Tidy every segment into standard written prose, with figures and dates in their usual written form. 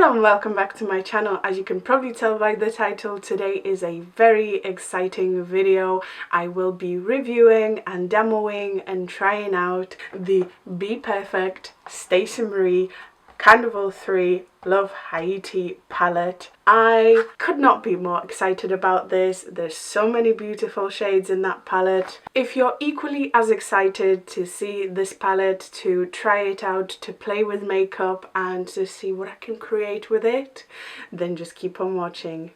Hello and welcome back to my channel. As you can probably tell by the title, today is a very exciting video. I will be reviewing and demoing and trying out the Bperfect Stacey Marie Carnival 3 Love Tahiti palette. I could not be more excited about this. There's so many beautiful shades in that palette. If you're equally as excited to see this palette, to try it out, to play with makeup and to see what I can create with it, then just keep on watching.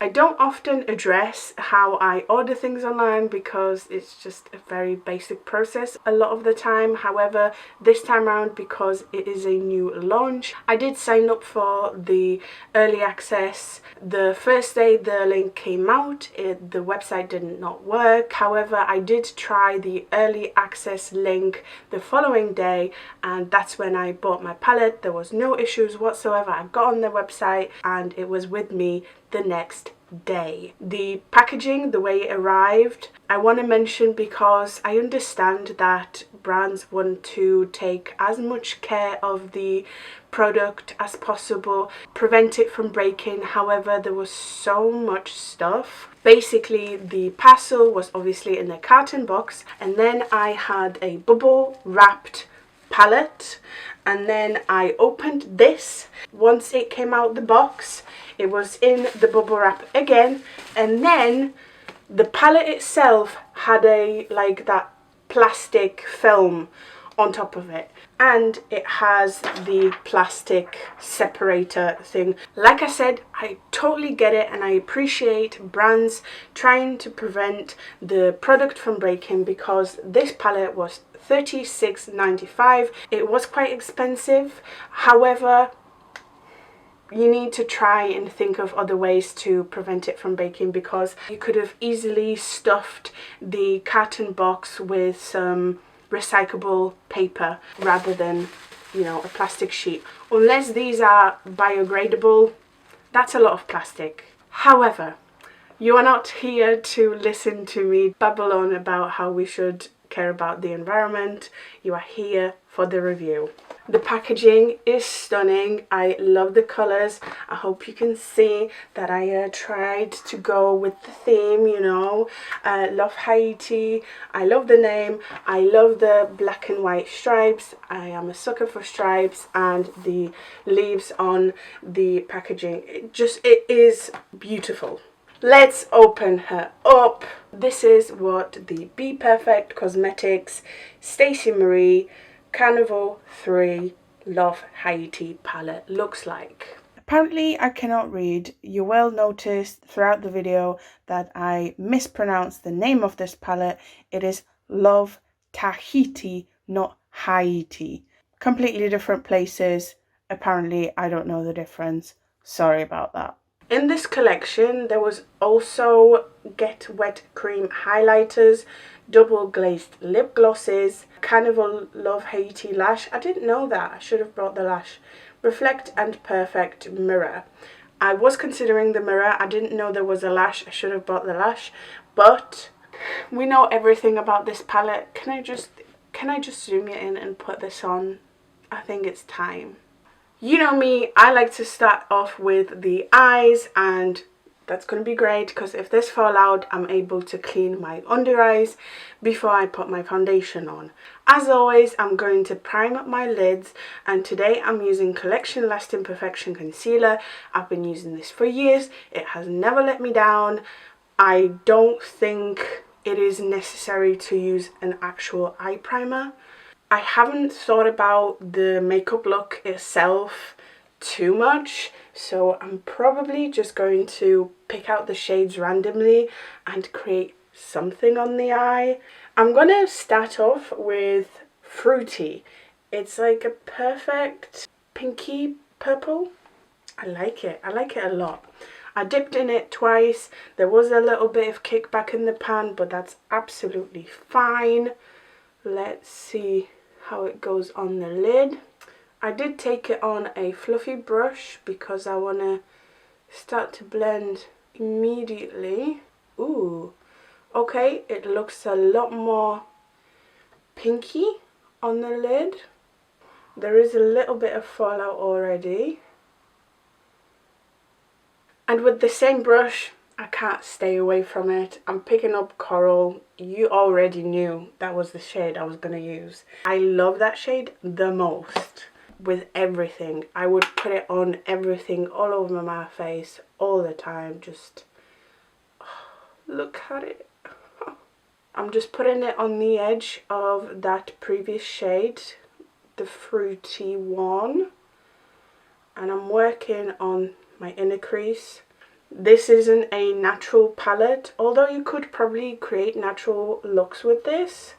I don't often address how I order things online because it's just a very basic process a lot of the time. However, this time around, because it is a new launch, I did sign up for the early access. The first day the link came out, the website did not work. However, I did try the early access link the following day, and that's when I bought my palette. There was no issues whatsoever. I got on their website and it was with me the next day. The packaging, the way it arrived, I want to mention because I understand that brands want to take as much care of the product as possible, prevent it from breaking. However, there was so much stuff. Basically, the parcel was obviously in a carton box, and then I had a bubble wrapped palette, and then I opened this. Once it came out the box, it was in the bubble wrap again, and then the palette itself had that plastic film on top of it, and it has the plastic separator thing. Like I said, I totally get it and I appreciate brands trying to prevent the product from breaking, because this palette was $36.95. It was quite expensive. However, you need to try and think of other ways to prevent it from breaking, because you could have easily stuffed the carton box with some recyclable paper rather than, a plastic sheet. Unless these are biodegradable, that's a lot of plastic. However, you are not here to listen to me babble on about how we should care about the environment. You are here for the review. The packaging is stunning. I love the colors. I hope you can see that I tried to go with the theme, Love Tahiti. I love the name. I love the black and white stripes. I am a sucker for stripes, and the leaves on the packaging. It is beautiful. Let's open her up. This is what the Bperfect Cosmetics Stacey Marie Carnival 3 Love Tahiti palette looks like. Apparently I cannot read. You will notice throughout the video that I mispronounced the name of this palette. It is Love Tahiti, not Haiti. Completely different places. Apparently I don't know the difference. Sorry about that. In this collection, there was also Get Wet Cream highlighters, double glazed lip glosses, Carnival Love Tahiti lash. I didn't know that. I should have brought the lash. Reflect and Perfect mirror. I was considering the mirror. I didn't know there was a lash. I should have bought the lash. But we know everything about this palette. Can I just zoom it in and put this on? I think it's time. You know me, I like to start off with the eyes, and that's going to be great because if this fall out, I'm able to clean my under eyes before I put my foundation on. As always, I'm going to prime up my lids, and today I'm using Collection Lasting Perfection Concealer. I've been using this for years. It has never let me down. I don't think it is necessary to use an actual eye primer. I haven't thought about the makeup look itself too much, so I'm probably just going to pick out the shades randomly and create something on the eye. I'm going to start off with Fruity. It's like a perfect pinky purple. I like it. I like it a lot. I dipped in it twice. There was a little bit of kickback in the pan, but that's absolutely fine. Let's see how it goes on the lid. I did take it on a fluffy brush because I want to start to blend immediately. Ooh, okay, it looks a lot more pinky. on the lid. There is a little bit of fallout already. And with the same brush, I can't stay away from it. I'm picking up Coral. You already knew that was the shade I was going to use. I love that shade the most. With everything. I would put it on everything, all over my face, all the time. Just, look at it. I'm just putting it on the edge of that previous shade, the fruity one. And I'm working on my inner crease. This isn't a natural palette, although you could probably create natural looks with this.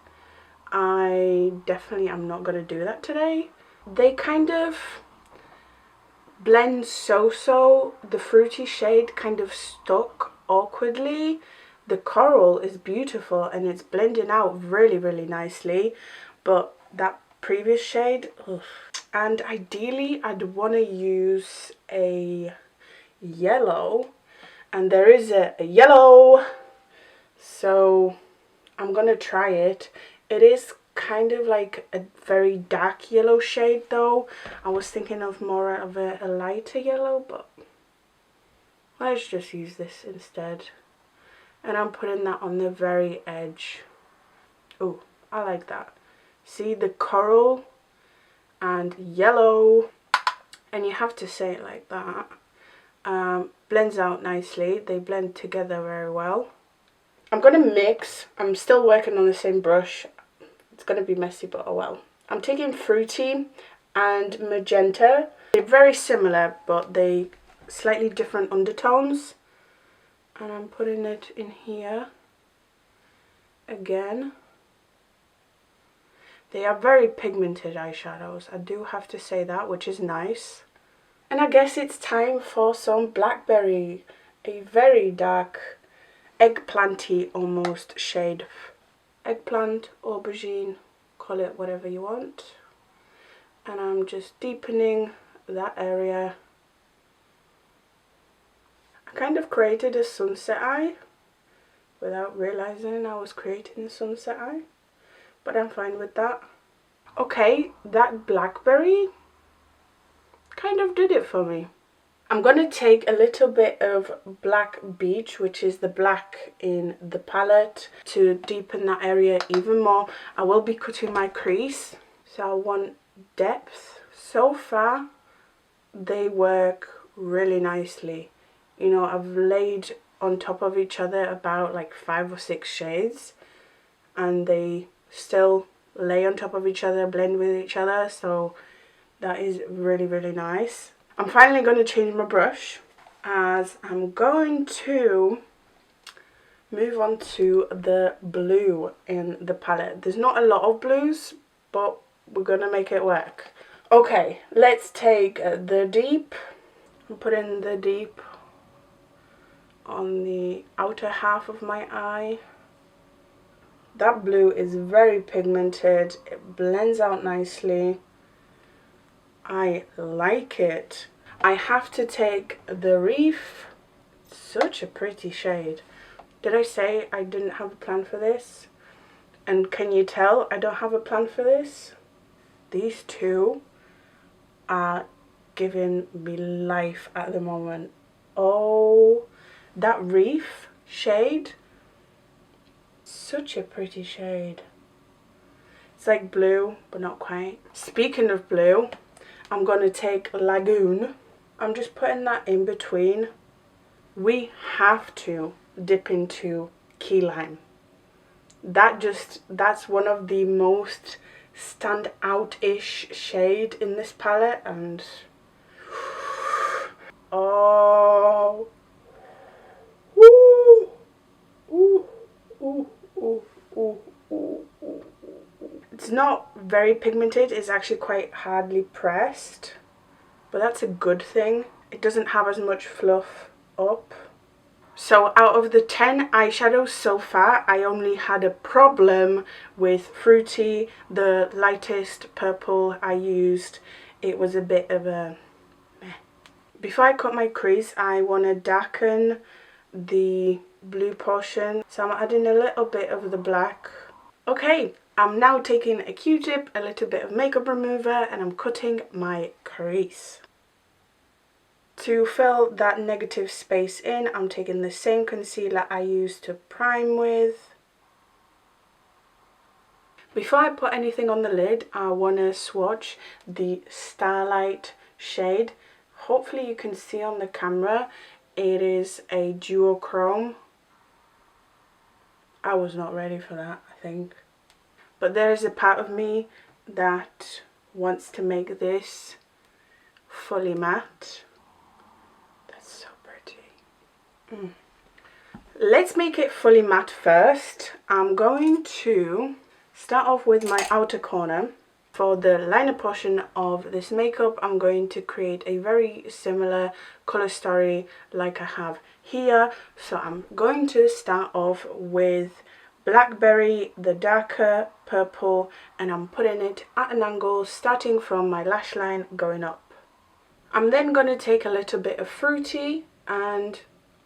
I definitely am not going to do that today. They kind of blend so. The fruity shade kind of stuck awkwardly. The coral is beautiful and it's blending out really nicely, but that previous shade, ugh. And ideally I'd want to use a yellow, and there is a yellow, so I'm gonna try it. It is kind of like a very dark yellow shade though. I was thinking of more of a lighter yellow, but let's just use this instead. And I'm putting that on the very edge. Oh, I like that. See the coral and yellow, and you have to say it like that. Blends out nicely. They blend together very well. I'm gonna mix. I'm still working on the same brush. It's gonna be messy, but oh well. I'm taking fruity and magenta. They're very similar, but they slightly different undertones. And I'm putting it in here again. They are very pigmented eyeshadows, I do have to say that, which is nice. And I guess it's time for some blackberry, a very dark eggplanty almost shade. Eggplant, aubergine, call it whatever you want. And I'm just deepening that area. I kind of created a sunset eye without realizing I was creating a sunset eye, but I'm fine with that. Okay, that blackberry kind of did it for me. I'm going to take a little bit of Black Beach, which is the black in the palette, to deepen that area even more. I will be cutting my crease, so I want depth. So far, they work really nicely. You know, I've laid on top of each other about like 5 or 6 shades, and they still lay on top of each other, blend with each other, so that is really nice. I'm finally going to change my brush, as I'm going to move on to the blue in the palette. There's not a lot of blues, but we're going to make it work. Okay, let's take the deep and put in the deep on the outer half of my eye. That blue is very pigmented, it blends out nicely. I like it. I have to take the Reef. Such a pretty shade. Did I say I didn't have a plan for this? And can you tell I don't have a plan for this? These two are giving me life at the moment. Oh, that Reef shade. Such a pretty shade. It's like blue, but not quite. Speaking of blue, I'm going to take Lagoon. I'm just putting that in between. We have to dip into Key Lime. That's one of the most stand out-ish shade in this palette, and oh, ooh, ooh, ooh, ooh, ooh, ooh, ooh. It's not very pigmented, it's actually quite hardly pressed, but that's a good thing. It doesn't have as much fluff up. So out of the 10 eyeshadows so far, I only had a problem with Fruity, the lightest purple I used. It was a bit of a meh. Before I cut my crease, I want to darken the blue portion, so I'm adding a little bit of the black. Okay, I'm now taking a Q-tip, a little bit of makeup remover, and I'm cutting my crease. To fill that negative space in, I'm taking the same concealer I used to prime with. Before I put anything on the lid, I want to swatch the Starlight shade. Hopefully you can see on the camera, it is a duochrome. I was not ready for that, I think. But there is a part of me that wants to make this fully matte. That's so pretty. Let's make it fully matte first. I'm going to start off with my outer corner. For the liner portion of this makeup, I'm going to create a very similar colour story like I have here. So I'm going to start off with Blackberry, the darker purple, and I'm putting it at an angle starting from my lash line going up. I'm then going to take a little bit of Fruity and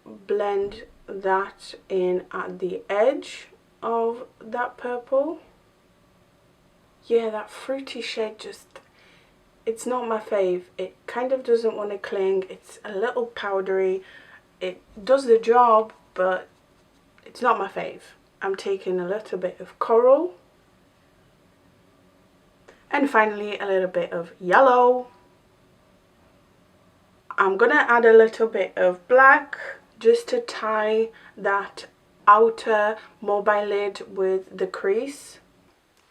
blend that in at the edge of that purple. Yeah, that Fruity shade just, it's not my fave. It kind of doesn't want to cling. It's a little powdery. It does the job, but it's not my fave. I'm taking a little bit of Coral. And finally, a little bit of yellow. I'm going to add a little bit of black just to tie that outer mobile lid with the crease.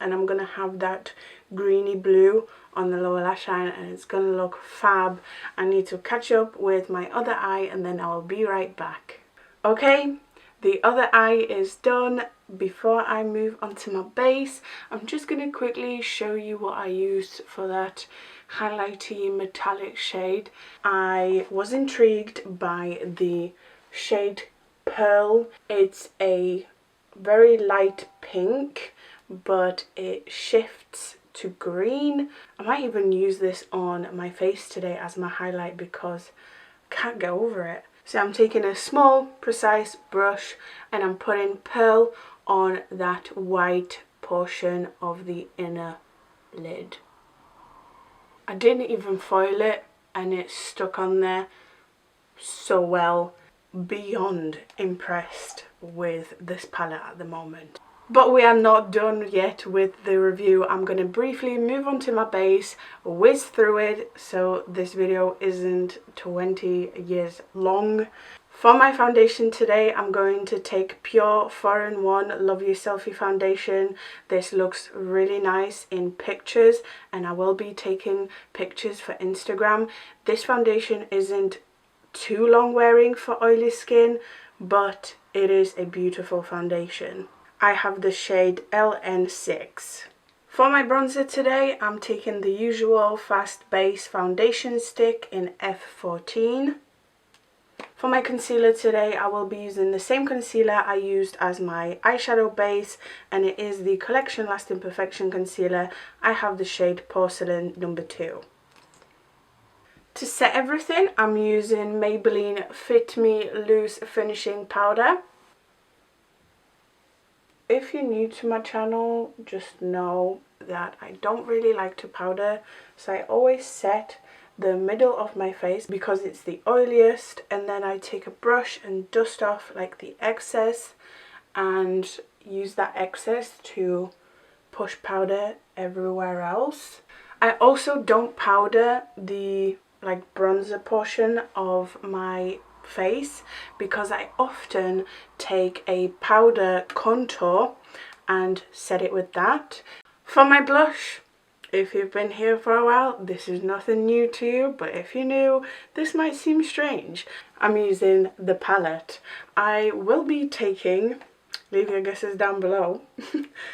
And I'm going to have that greeny blue on the lower lash line, and it's going to look fab. I need to catch up with my other eye and then I'll be right back. Okay, the other eye is done. Before I move on to my base, I'm just going to quickly show you what I used for that highlighty metallic shade. I was intrigued by the shade Pearl. It's a very light pink, but it shifts to green. I might even use this on my face today as my highlight because I can't get over it. So I'm taking a small, precise brush and I'm putting Pearl on that white portion of the inner lid. I didn't even foil it and it stuck on there so well. Beyond impressed with this palette at the moment. But we are not done yet with the review. I'm going to briefly move on to my base, whiz through it so this video isn't 20 years long. For my foundation today, I'm going to take Pure 4-in-1 Love You Selfie foundation. This looks really nice in pictures and I will be taking pictures for Instagram. This foundation isn't too long wearing for oily skin, but it is a beautiful foundation. I have the shade LN6. For my bronzer today, I'm taking the usual Fast Base foundation stick in F14. For my concealer today, I will be using the same concealer I used as my eyeshadow base, and it is the Collection Lasting Perfection concealer. I have the shade Porcelain number 2. To set everything, I'm using Maybelline Fit Me Loose Finishing Powder. If you're new to my channel, just know that I don't really like to powder, so I always set the middle of my face because it's the oiliest, and then I take a brush and dust off like the excess and use that excess to push powder everywhere else. I also don't powder the bronzer portion of my face because I often take a powder contour and set it with that. For my blush, if you've been here for a while, this is nothing new to you, but if you're new, this might seem strange. I'm using the palette. I will be taking, leave your guesses down below.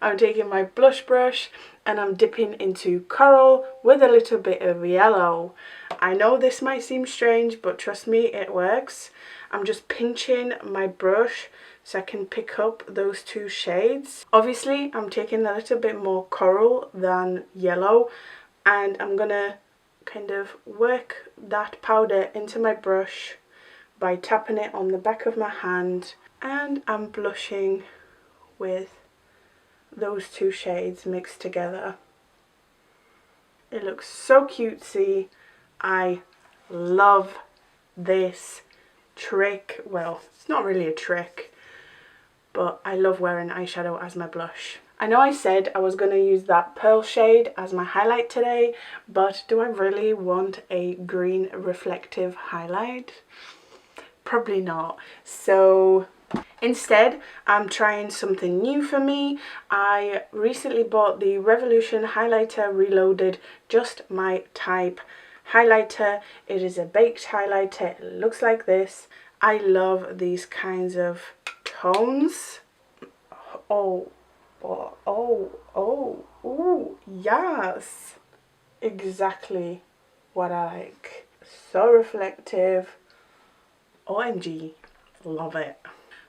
I'm taking my blush brush and I'm dipping into Coral with a little bit of yellow. I know this might seem strange, but trust me, it works. I'm just pinching my brush so I can pick up those two shades. Obviously, I'm taking a little bit more Coral than yellow, and I'm gonna kind of work that powder into my brush by tapping it on the back of my hand, and I'm blushing with those two shades mixed together. It looks so cutesy. I love this trick. Well, it's not really a trick, but I love wearing eyeshadow as my blush. I know I said I was going to use that pearl shade as my highlight today, but do I really want a green reflective highlight? Probably not. So instead, I'm trying something new for me. I recently bought the Revolution Highlighter Reloaded Just My Type highlighter. It is a baked highlighter. It looks like this. I love these kinds of tones. Oh, yes. Exactly what I like. So reflective. OMG. Love it.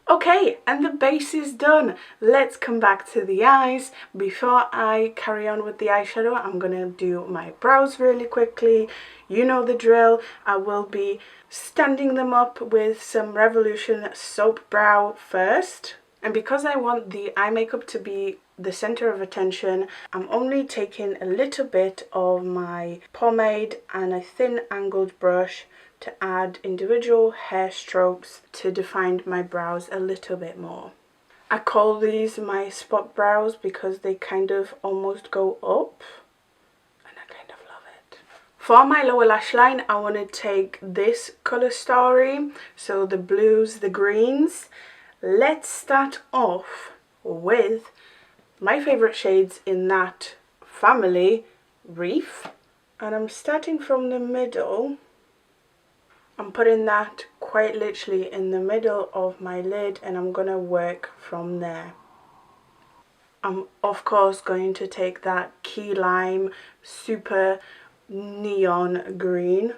Okay, and the base is done. Let's come back to the eyes. Before I carry on with the eyeshadow, I'm gonna do my brows really quickly. You know the drill. I will be standing them up with some Revolution Soap Brow first. And because I want the eye makeup to be the center of attention, I'm only taking a little bit of my pomade and a thin angled brush to add individual hair strokes to define my brows a little bit more. I call these my spot brows because they kind of almost go up, and I kind of love it. For my lower lash line, I want to take this color story, so the blues, the greens. Let's start off with my favorite shades in that family, Reef, and I'm starting from the middle. I'm putting that quite literally in the middle of my lid, and I'm gonna work from there. I'm of course going to take that key lime super neon green.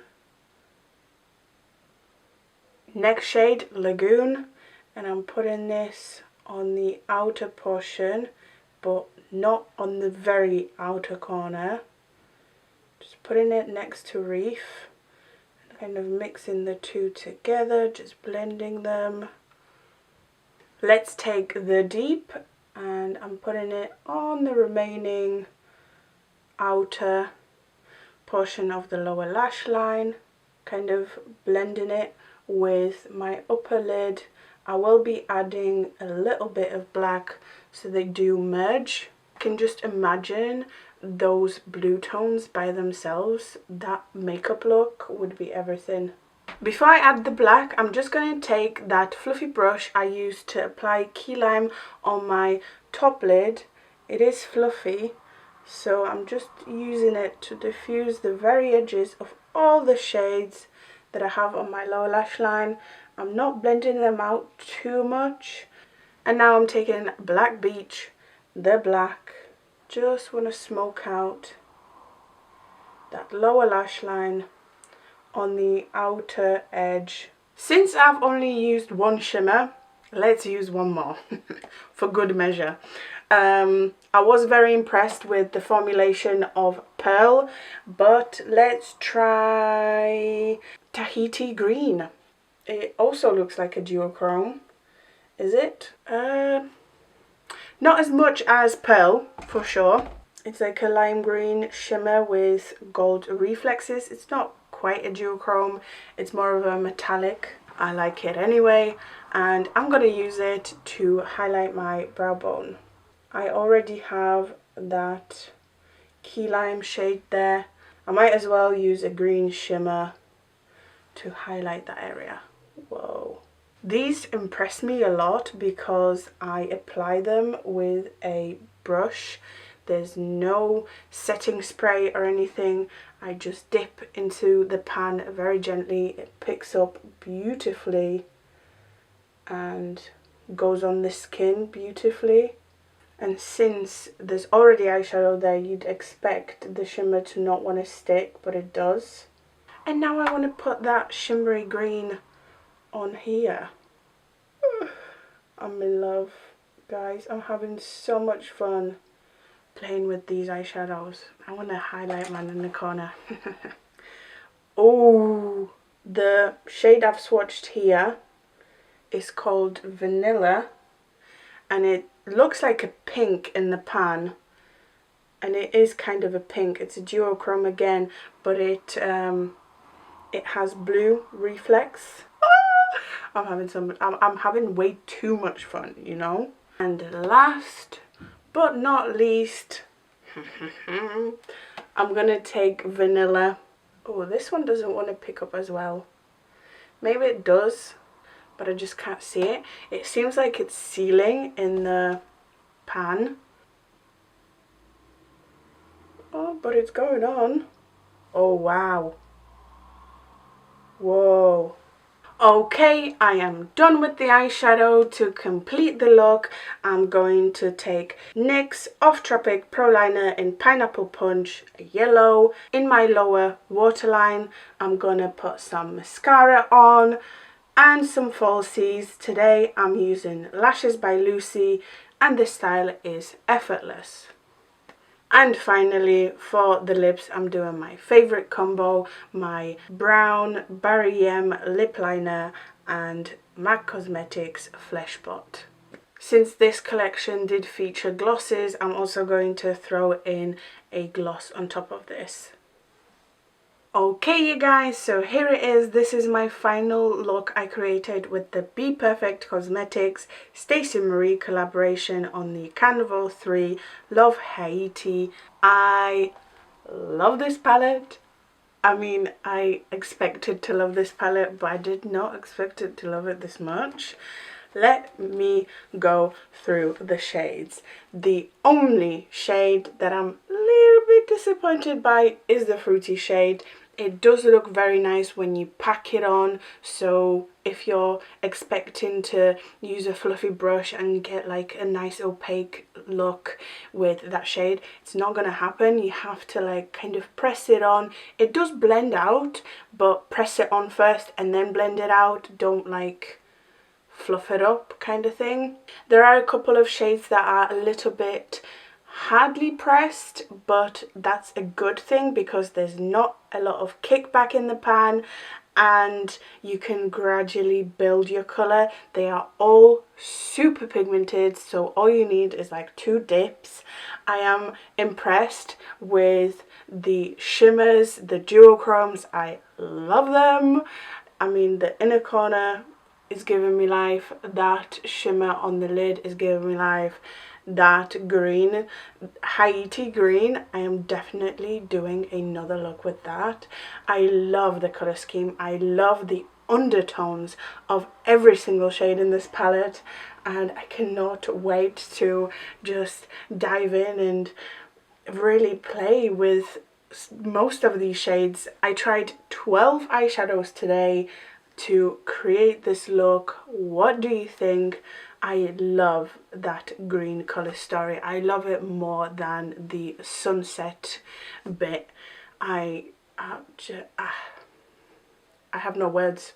Next shade, Lagoon, and I'm putting this on the outer portion, but not on the very outer corner. Just putting it next to Reef. Kind of mixing the two together, just blending them. Let's take the Deep, and I'm putting it on the remaining outer portion of the lower lash line, kind of blending it with my upper lid. I will be adding a little bit of black so they do merge. You can just imagine those blue tones by themselves. That makeup look would be everything. Before I add the black, I'm just going to take that fluffy brush I used to apply key lime on my top lid. It is fluffy, so I'm just using it to diffuse the very edges of all the shades that I have on my lower lash line. I'm not blending them out too much. And now I'm taking Black Beach, the black. Just want to smoke out that lower lash line on the outer edge. Since I've only used one shimmer, let's use one more for good measure. I was very impressed with the formulation of Pearl, but let's try Tahiti Green. It also looks like a duochrome. Is it? Not as much as Pearl, for sure. It's like a lime green shimmer with gold reflexes. It's not quite a duochrome. It's more of a metallic. I like it anyway. And I'm going to use it to highlight my brow bone. I already have that key lime shade there. I might as well use a green shimmer to highlight that area. Whoa. These impress me a lot because I apply them with a brush. There's no setting spray or anything. I just dip into the pan very gently. It picks up beautifully and goes on the skin beautifully. And since there's already eyeshadow there, you'd expect the shimmer to not want to stick, but it does. And now I want to put that shimmery green on here. I'm in love, guys. I'm having so much fun playing with these eyeshadows. I want to highlight mine in the corner. Oh, the shade I've swatched here is called Vanilla, and it looks like a pink in the pan, and it is kind of a pink. It's a duochrome again, but it has blue reflex. I'm having way too much fun, you know. And last but not least, I'm gonna take vanilla. Oh, this one doesn't want to pick up as well. Maybe it does, but I just can't see it. It seems like it's sealing in the pan. Oh, but it's going on. Oh, wow. Whoa. Okay, I am done with the eyeshadow. To complete the look, I'm going to take NYX Off Tropic Pro Liner in Pineapple Punch Yellow. In my lower waterline, I'm going to put some mascara on and some falsies. Today I'm using Lashes by Lucy, and this style is Effortless. And finally, for the lips, I'm doing my favourite combo, my brown Barry M lip liner and MAC Cosmetics Flesh Spot. Since this collection did feature glosses, I'm also going to throw in a gloss on top of this. Okay, you guys, so here it is. This is my final look I created with the Bperfect Cosmetics Stacey Marie collaboration on the Carnival 3 Love Tahiti. I love this palette. I mean, I expected to love this palette, but I did not expect it to love it this much. Let me go through the shades. The only shade that I'm a little bit disappointed by is the fruity shade. It does look very nice when you pack it on, so if you're expecting to use a fluffy brush and get like a nice opaque look with that shade, it's not gonna happen. You have to like kind of press it on. It does blend out, but press it on first and then blend it out. Don't like fluff it up kind of thing. There are a couple of shades that are a little bit hardly pressed, but that's a good thing because there's not a lot of kickback in the pan and you can gradually build your colour. They are all super pigmented, so all you need is like 2 dips. I am impressed with the shimmers, the duochromes. I love them. I mean, the inner corner is giving me life. That shimmer on the lid is giving me life. That green, Tahiti green, I am definitely doing another look with that. I love the colour scheme. I love the undertones of every single shade in this palette, and I cannot wait to just dive in and really play with most of these shades. I tried 12 eyeshadows today to create this look. What do you think? I love that green colour story. I love it more than the sunset bit. I have no words.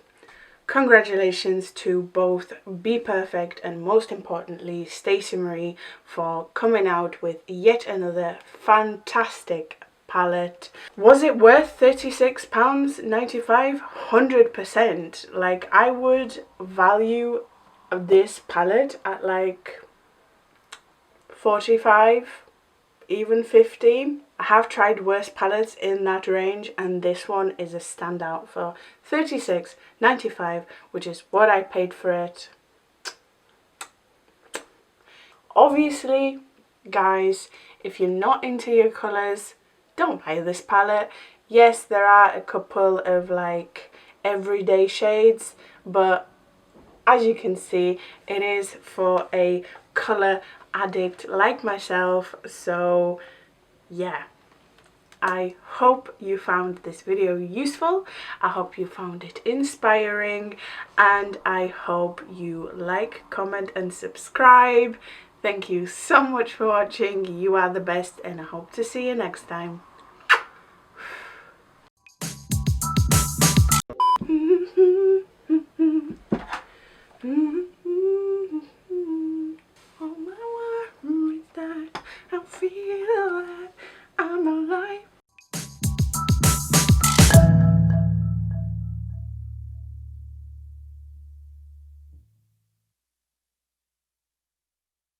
Congratulations to both Bperfect and most importantly Stacey Marie for coming out with yet another fantastic palette. Was it worth £36.95? 100%. Like, I would value this palette at like 45, even 50. I have tried worse palettes in that range, and this one is a standout for £36.95, which is what I paid for it. Obviously, guys, if you're not into your colours, don't buy this palette. Yes, there are a couple of like everyday shades, but as you can see, it is for a colour addict like myself. So yeah, I hope you found this video useful. I hope you found it inspiring, and I hope you like, comment and subscribe. Thank you so much for watching. You are the best, and I hope to see you next time. All my worries that I feel